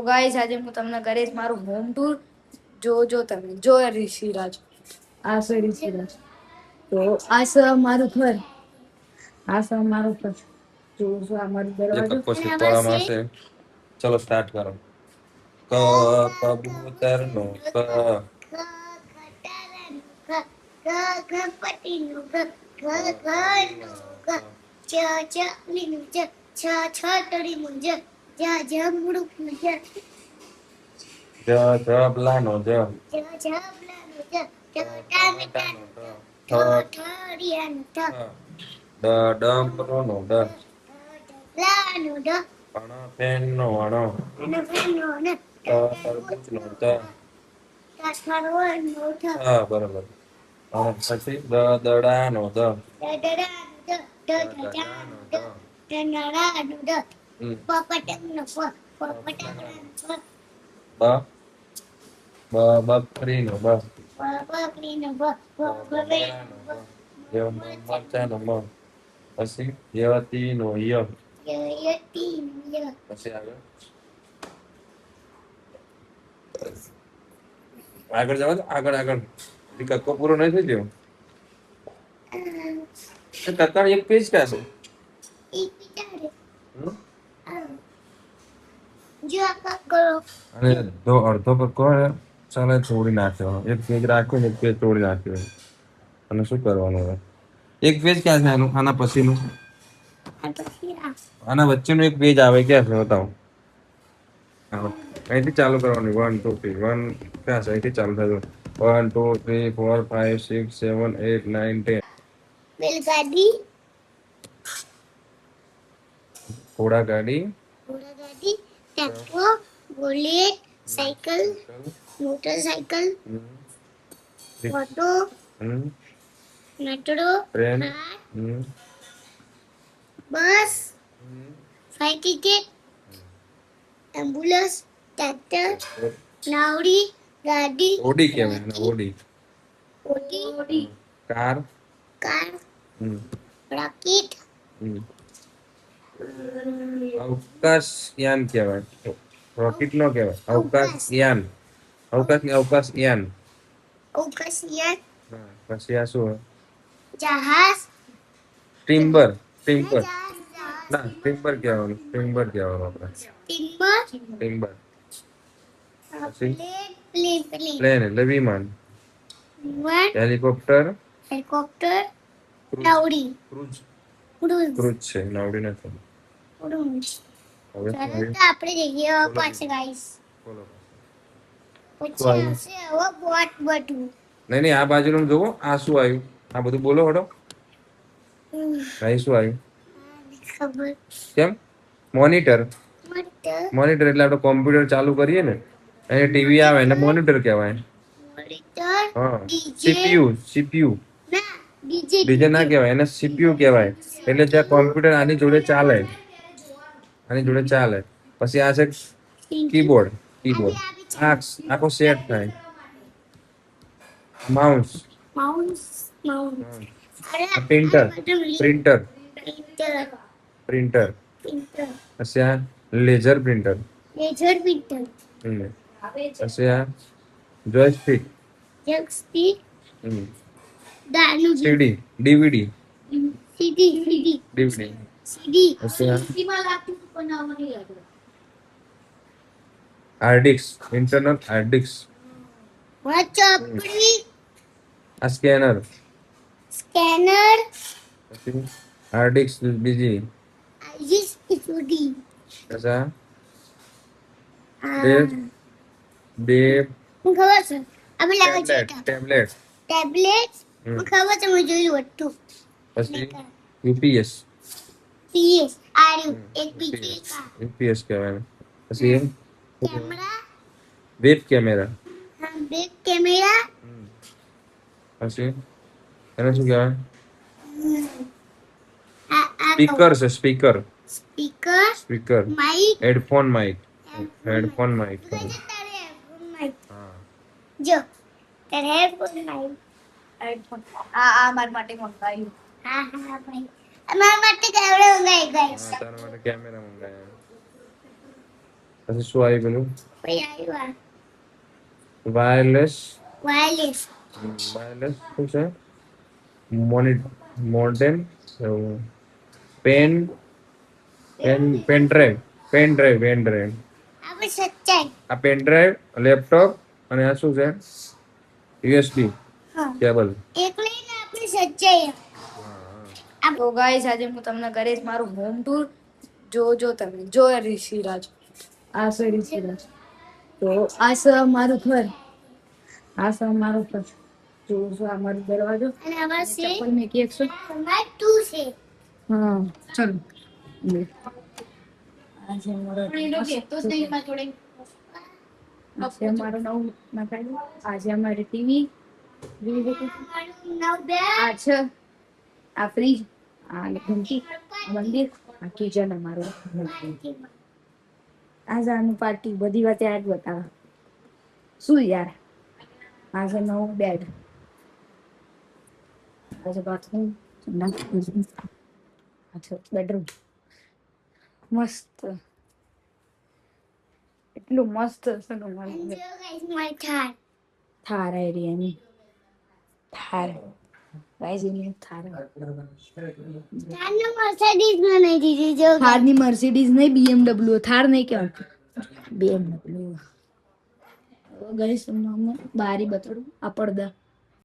Guys આજે હું તમને કરીશ મારું હોમ ટૂર. જો તમે જો ઋષિરાજ, આ છે ઋષિરાજ. તો આ છે મારું ઘર, આ છે મારું ઘર. જો આ મારો દરવાજો. ચલો સ્ટાર્ટ કરો. કબૂતર નો ક, ગણપતિ નું ગ, ઘર નું ગ, ચકલી નું ચ, છતરી નું જ, જમરૂખ નું જ, જબલા નો જ, જબલા નું જ, ટામેટા નું ઠ, ઠડિયા નું ઠ, ડમરો નો ડ, લા નું ડ, પેન નો અણ, ફેન નું ન, તરબૂચ નો ત. સરોવર નું થ, હા બરોબર. પછી દડા નો દ, દડા નું દ, ધજા નું દ, નળા નું ડ, પપટક નું પ, પપટાકડા નું પ, બ, બકરી નો બ, બકરી નું બ, બગડેલું નું બ, મરચા નો મ. પછી યતી નો ય. યતી નું ય. પછી આગળ જવા દો, આગળ કક્કો પૂરો નહીં થઈ ગયો. કક્કા એક પેજ ક્યાં છે? એક વિચારે જો આ કરો અને અડધો કક્કો ચાલે તોડી નાખ્યો. એક પેજ રાખ્યો ને એક પેજ તોડી નાખ્યો. અને શું કરવાનું હવે? એક પેજ ક્યાં છે આનું? આના પછીનું, આના વચ્ચેનું એક પેજ આવે ક્યાં છે બતાવો. અહીંથી ચાલુ કરવાનું. 1 2 3 1 ક્યાં છે? અહીંથી ચાલુ થાય. 1 2 3 4 5 6 7 8 9 10. બેલગાડી, ઘોડાગાડી, tractor, bullet, cycle, motorcycle, auto, metro, train, bus, fire ticket, ambulance, tractor, નાવડી, ગાડી, ઓડી કહેવાય. ઓડી, ઓટી, કાર, કાર, રોકેટ, અવકાશયાન કહેવાય. રોકેટ નો કહેવાય, અવકાશયાન. અવકાશયાન. અવકાશયાન, પછી આ શું? જહાજ, ટિમ્બર. ના ટિમ્બર કહેવાનું. આપણે ટિમ્બર. પ્લેન એટલે વિમાન. હેલિકોપ્ટર, નાવડી, ક્રૂઝ છે. નાવડી નથી. હવે આપણે જઈએ પાછળ ગાઈસ. બોલો. પછી આવશે હવે બોટ બધું. નહીં આ બાજુનું જોવો. આ શું આવ્યું? આ બધું બોલો હડો. અહીં શું આવ્યું? ખબર. કેમ? મોનિટર. મોનિટર એટલે આપણે કોમ્પ્યુટર ચાલુ કરીએ ને, અહીં ટીવી આવે ને મોનિટર કહેવાય. હા. સીપીયુ. ડીજે ના કહેવાય, એને સીપીયુ કહેવાય. એટલે ત્યાં કોમ્પ્યુટર આની જોડે ચાલે. પછી આ છે કીબોર્ડ. આખો સેટ થાય. માઉસ. પ્રિન્ટર. પછી આ લેઝર પ્રિન્ટર. પછી આ joystick. CD. DVD. Hard disk. Internal hard disk. આ સ્કેનર. પછી હાર્ડ ડિસ્ક બીજી. પછી આ ટેબ્લેટ. ખબર છે મેં જોયું હતું. પછી યુપીએસ. એક બીજી યુપીએસ કહેવાય. પછી camera, web camera. Back camera, પછી એને શું કહેવાય? Speaker, speaker. Mic, headphone mic. હા. જો તારે હેડફોન માઇક. આ મારા માટે મંગાવ્યું. હા ભાઈ અમારા માટે કેમેરા મંગાઈ ગાઈસ. તારા માટે કેમેરા મંગાયા. પછી શું આવી પેલું પછી આવ્યું વાયરલેસ વાયરલેસ વાયરલેસ શું છે મોડર્ન પેન પેન ડ્રાઈવ આપણે સચ્ચાઈ આ પેન ડ્રાઈવ લેપટોપ અને આ શું છે યુએસબી હા કેબલ એટલે ને આપણે સચ્ચાઈ તો ગાઈસ આજે હું તમને કરીશ મારું હોમ ટૂર જો તમે જો ઋષિરાજ આ છે ઋષિરાજ તો આ છે મારું ઘર આ છે મારું ઘર જો આ મારો દરવાજો અને આમાં છે ચપ્પલ મેકી એકસો તમાર તું છે હા ચલો આ છે મારો આ છે મારો નવું મકાન આ છે અમારી ટીવી મારું નામ બે આ છે આ ફ્રીજ આ ઘંટી આ મંદિર આ કિચન અમારું આ જાનું પાર્ટી બધી વાતે આ જ બતાવે શું યાર આ છે નવું બેડ આ છે બાથરૂમ આ છે બેડરૂમ મસ્ત એટલું મસ્ત છે ને મારું જો ગાઈસ માય થાર થાર એરિયાની થાર ગાઈસ એની થાર થારનો મર્સિડીઝ બનાવી દીધી જો થારની મર્સિડીઝ નહીં BMW થાર નહીં કહેવાય BMW ગાઈસ તમને બારી બતાડું આ પડદા